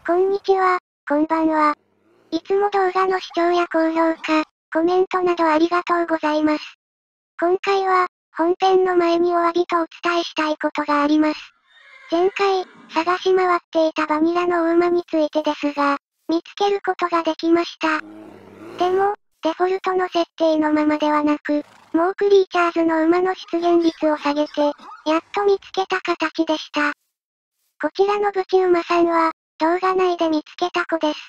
こんにちは、こんばんは。いつも動画の視聴や高評価、コメントなどありがとうございます。今回は、本編の前にお詫びとお伝えしたいことがあります。前回、探し回っていたバニラのお馬についてですが、見つけることができました。でも、デフォルトの設定のままではなく、モークリーチャーズの馬の出現率を下げて、やっと見つけた形でした。こちらのブチ馬さんは、動画内で見つけた子です。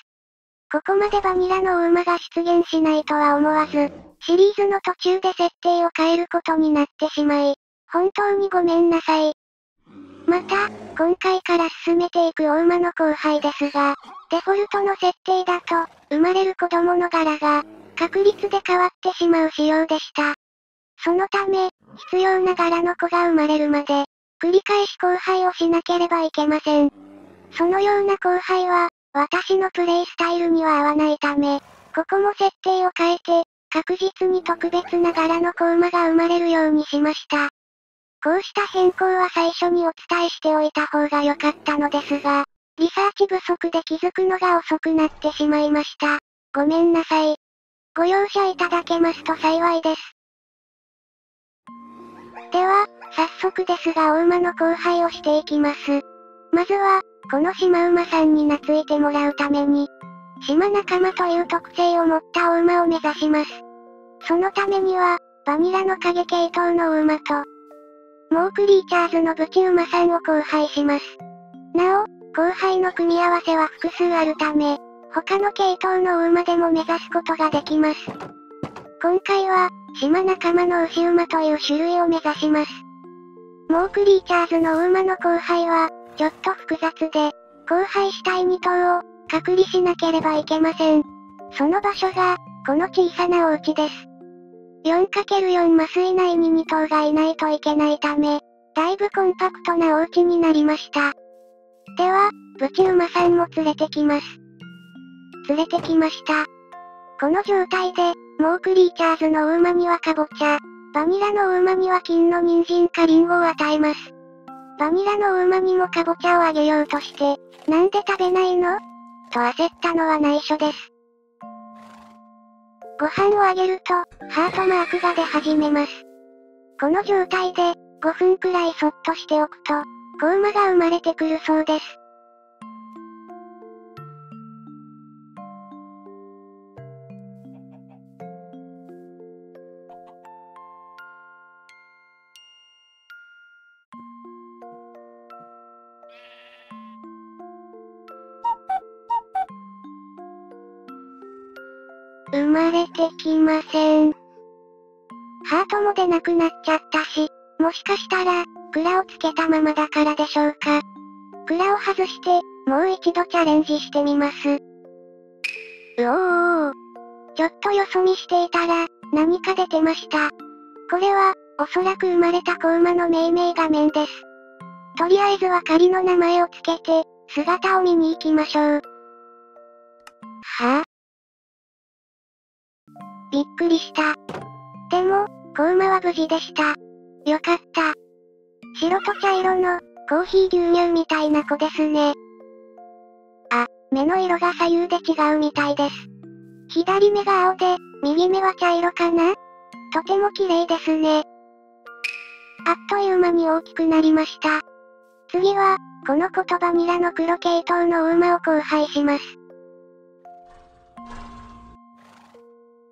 ここまでバニラのお馬が出現しないとは思わず、シリーズの途中で設定を変えることになってしまい、本当にごめんなさい。また、今回から進めていくお馬の交配ですが、デフォルトの設定だと、生まれる子供の柄が、確率で変わってしまう仕様でした。そのため、必要な柄の子が生まれるまで、繰り返し交配をしなければいけません。そのような交配は、私のプレイスタイルには合わないため、ここも設定を変えて、確実に特別な柄の子馬が生まれるようにしました。こうした変更は最初にお伝えしておいた方が良かったのですが、リサーチ不足で気づくのが遅くなってしまいました。ごめんなさい。ご容赦いただけますと幸いです。では、早速ですがお馬の交配をしていきます。まずは、このシマ馬さんに懐いてもらうために、島仲間という特性を持ったお馬を目指します。そのためには、バニラの影系統のお馬と、モークリーチャーズのブチ馬さんを交配します。なお、交配の組み合わせは複数あるため、他の系統のお馬でも目指すことができます。今回は、島仲間の牛馬という種類を目指します。モークリーチャーズのお馬の交配は、ちょっと複雑で、交配したい2頭を、隔離しなければいけません。その場所が、この小さなお家です。4×4 マス以内に2頭がいないといけないため、だいぶコンパクトなお家になりました。では、ブチ馬さんも連れてきます。連れてきました。この状態で、モークリーチャーズのお馬にはカボチャ、バニラのお馬には金の人参かリンゴを与えます。バニラのお馬にもカボチャをあげようとして、なんで食べないのと焦ったのは内緒です。ご飯をあげると、ハートマークが出始めます。この状態で、5分くらいそっとしておくと、子馬が生まれてくるそうです。生まれてきません。ハートも出なくなっちゃったし、もしかしたら、蔵をつけたままだからでしょうか。蔵を外して、もう一度チャレンジしてみます。ちょっとよそ見していたら、何か出てました。これは、おそらく生まれた子馬の命名画面です。とりあえずは仮の名前をつけて、姿を見に行きましょう。はぁ、びっくりした。でも、子馬は無事でした。よかった。白と茶色の、コーヒー牛乳みたいな子ですね。あ、目の色が左右で違うみたいです。左目が青で、右目は茶色かな？とても綺麗ですね。あっという間に大きくなりました。次は、この子とバニラの黒系統のお馬を交配します。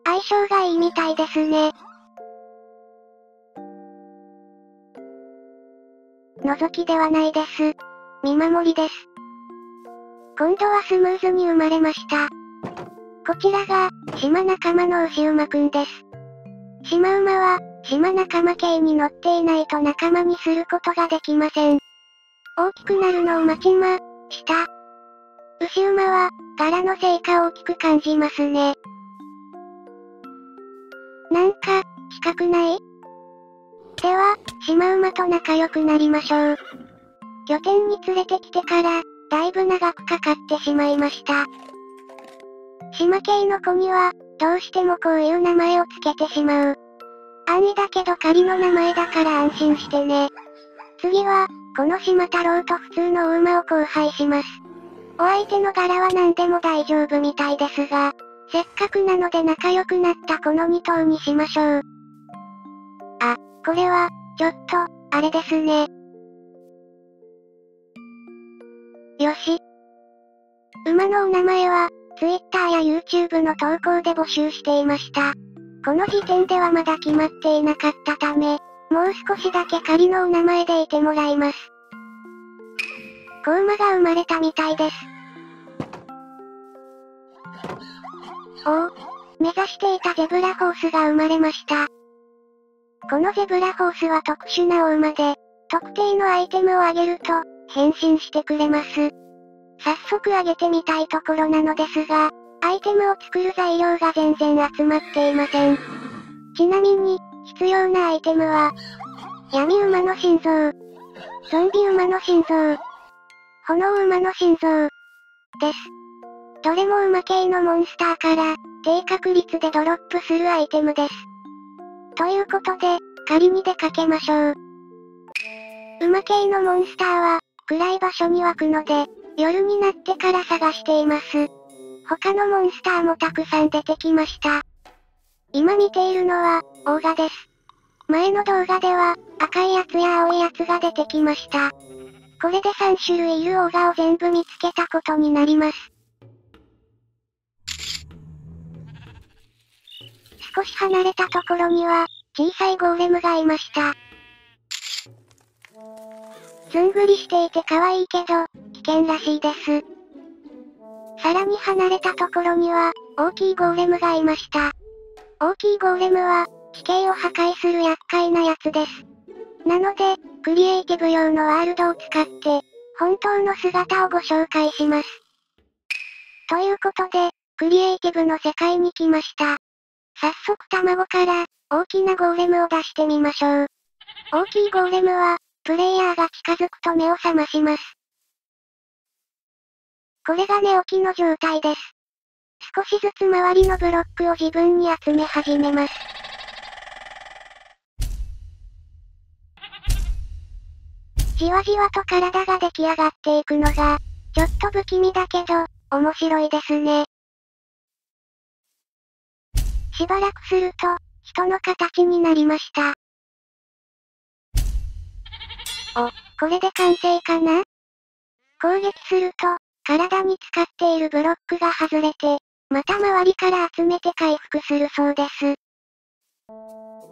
相性がいいみたいですね。覗きではないです。見守りです。今度はスムーズに生まれました。こちらが、島仲間の牛馬くんです。島馬は、島仲間系に乗っていないと仲間にすることができません。大きくなるのを待ちま、した。牛馬は、柄のせいか大きく感じますね。なんか、近くない？では、島馬と仲良くなりましょう。拠点に連れてきてから、だいぶ長くかかってしまいました。島系の子には、どうしてもこういう名前をつけてしまう。安易だけど仮の名前だから安心してね。次は、この島太郎と普通のお馬を交配します。お相手の柄は何でも大丈夫みたいですが、せっかくなので仲良くなったこの2頭にしましょう。あ、これは、ちょっと、あれですね。よし。馬のお名前は、Twitter や YouTube の投稿で募集していました。この時点ではまだ決まっていなかったため、もう少しだけ仮のお名前でいてもらいます。子馬が生まれたみたいです。おお、目指していたゼブラホースが生まれました。このゼブラホースは特殊なお馬で、特定のアイテムをあげると、変身してくれます。早速あげてみたいところなのですが、アイテムを作る材料が全然集まっていません。ちなみに、必要なアイテムは、闇馬の心臓、ゾンビ馬の心臓、炎馬の心臓、です。どれも馬系のモンスターから、低確率でドロップするアイテムです。ということで、仮に出かけましょう。馬系のモンスターは、暗い場所に湧くので、夜になってから探しています。他のモンスターもたくさん出てきました。今見ているのは、オーガです。前の動画では、赤いやつや青いやつが出てきました。これで3種類いるオーガを全部見つけたことになります。少し離れたところには、小さいゴーレムがいました。ずんぐりしていて可愛いけど、危険らしいです。さらに離れたところには、大きいゴーレムがいました。大きいゴーレムは、地形を破壊する厄介なやつです。なので、クリエイティブ用のワールドを使って、本当の姿をご紹介します。ということで、クリエイティブの世界に来ました。早速卵から、大きなゴーレムを出してみましょう。大きいゴーレムは、プレイヤーが近づくと目を覚まします。これが寝起きの状態です。少しずつ周りのブロックを自分に集め始めます。じわじわと体が出来上がっていくのが、ちょっと不気味だけど、面白いですね。しばらくすると、人の形になりました。お、これで完成かな？攻撃すると、体に使っているブロックが外れて、また周りから集めて回復するそうです。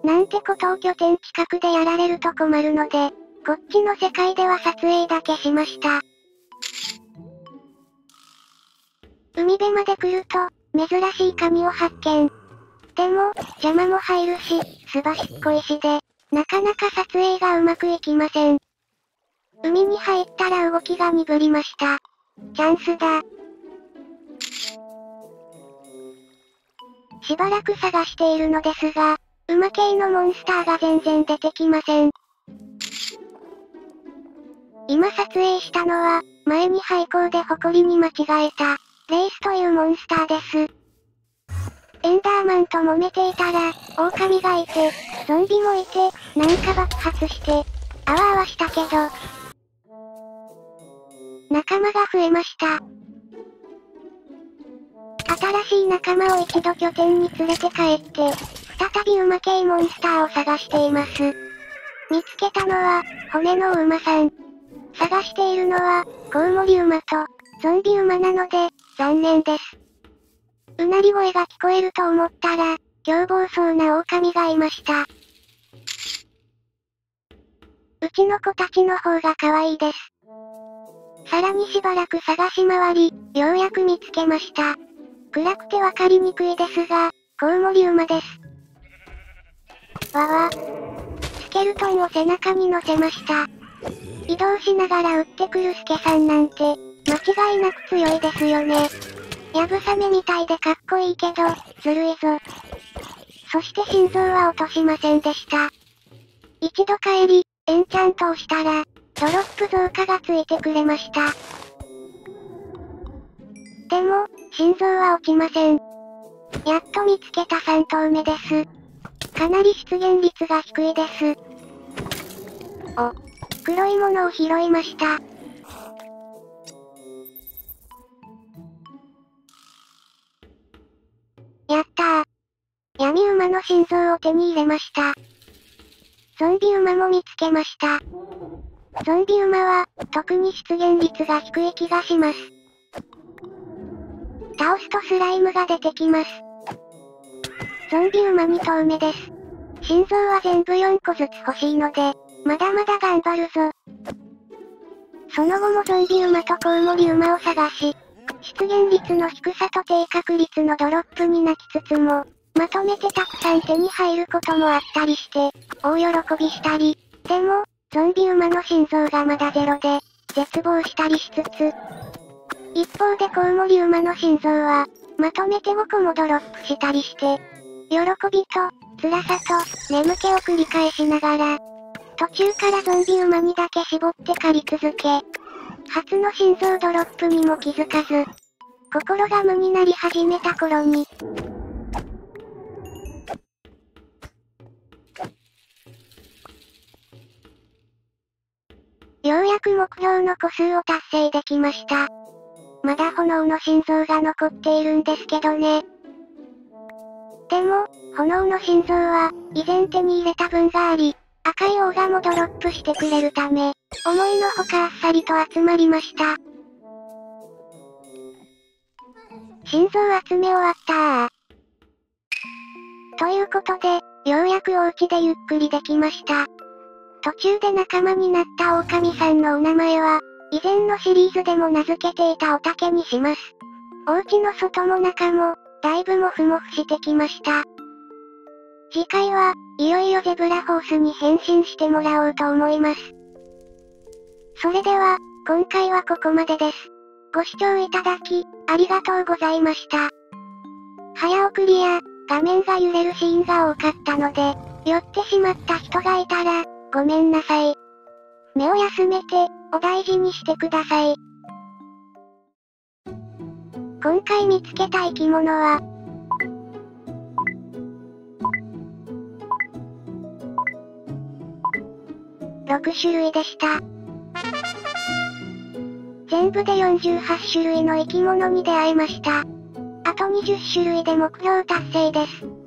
なんてことを拠点近くでやられると困るので、こっちの世界では撮影だけしました。海辺まで来ると、珍しいカニを発見。でも、邪魔も入るし、すばしっこいしで、なかなか撮影がうまくいきません。海に入ったら動きが鈍りました。チャンスだ。しばらく探しているのですが、馬系のモンスターが全然出てきません。今撮影したのは、前に廃校で埃に間違えた、レイスというモンスターです。エンダーマンと揉めていたら、狼がいて、ゾンビもいて、なんか爆発して、あわあわしたけど、仲間が増えました。新しい仲間を一度拠点に連れて帰って、再び馬系モンスターを探しています。見つけたのは、骨の馬さん。探しているのは、コウモリ馬と、ゾンビ馬なので、残念です。うなり声が聞こえると思ったら、凶暴そうな狼がいました。うちの子たちの方が可愛いです。さらにしばらく探し回り、ようやく見つけました。暗くてわかりにくいですが、コウモリ馬です。わわ。スケルトンを背中に乗せました。移動しながら撃ってくるスケさんなんて、間違いなく強いですよね。やぶさめみたいでかっこいいけど、ずるいぞ。そして心臓は落としませんでした。一度帰り、エンチャントをしたら、ドロップ増加がついてくれました。でも、心臓は落ちません。やっと見つけた3頭目です。かなり出現率が低いです。お、黒いものを拾いました。の心臓を手に入れました。ゾンビ馬も見つけました。ゾンビ馬は、特に出現率が低い気がします。倒すとスライムが出てきます。ゾンビ馬2頭目です。心臓は全部4個ずつ欲しいので、まだまだ頑張るぞ。その後もゾンビ馬とコウモリ馬を探し、出現率の低さと低確率のドロップに泣きつつも、まとめてたくさん手に入ることもあったりして、大喜びしたり、でも、ゾンビ馬の心臓がまだゼロで、絶望したりしつつ、一方でコウモリ馬の心臓は、まとめて5個もドロップしたりして、喜びと、辛さと、眠気を繰り返しながら、途中からゾンビ馬にだけ絞って狩り続け、初の心臓ドロップにも気づかず、心が無になり始めた頃に、ようやく目標の個数を達成できました。まだ炎の心臓が残っているんですけどね。でも、炎の心臓は、以前手に入れた分があり、赤いオーガもドロップしてくれるため、思いのほかあっさりと集まりました。心臓集め終わったー。ということで、ようやくお家でゆっくりできました。途中で仲間になった狼さんのお名前は、以前のシリーズでも名付けていたおたけにします。お家の外も中も、だいぶもふもふしてきました。次回は、いよいよゼブラホースに変身してもらおうと思います。それでは、今回はここまでです。ご視聴いただき、ありがとうございました。早送りや、画面が揺れるシーンが多かったので、酔ってしまった人がいたら、ごめんなさい。目を休めて、お大事にしてください。今回見つけた生き物は、6種類でした。全部で48種類の生き物に出会いました。あと20種類で目標達成です。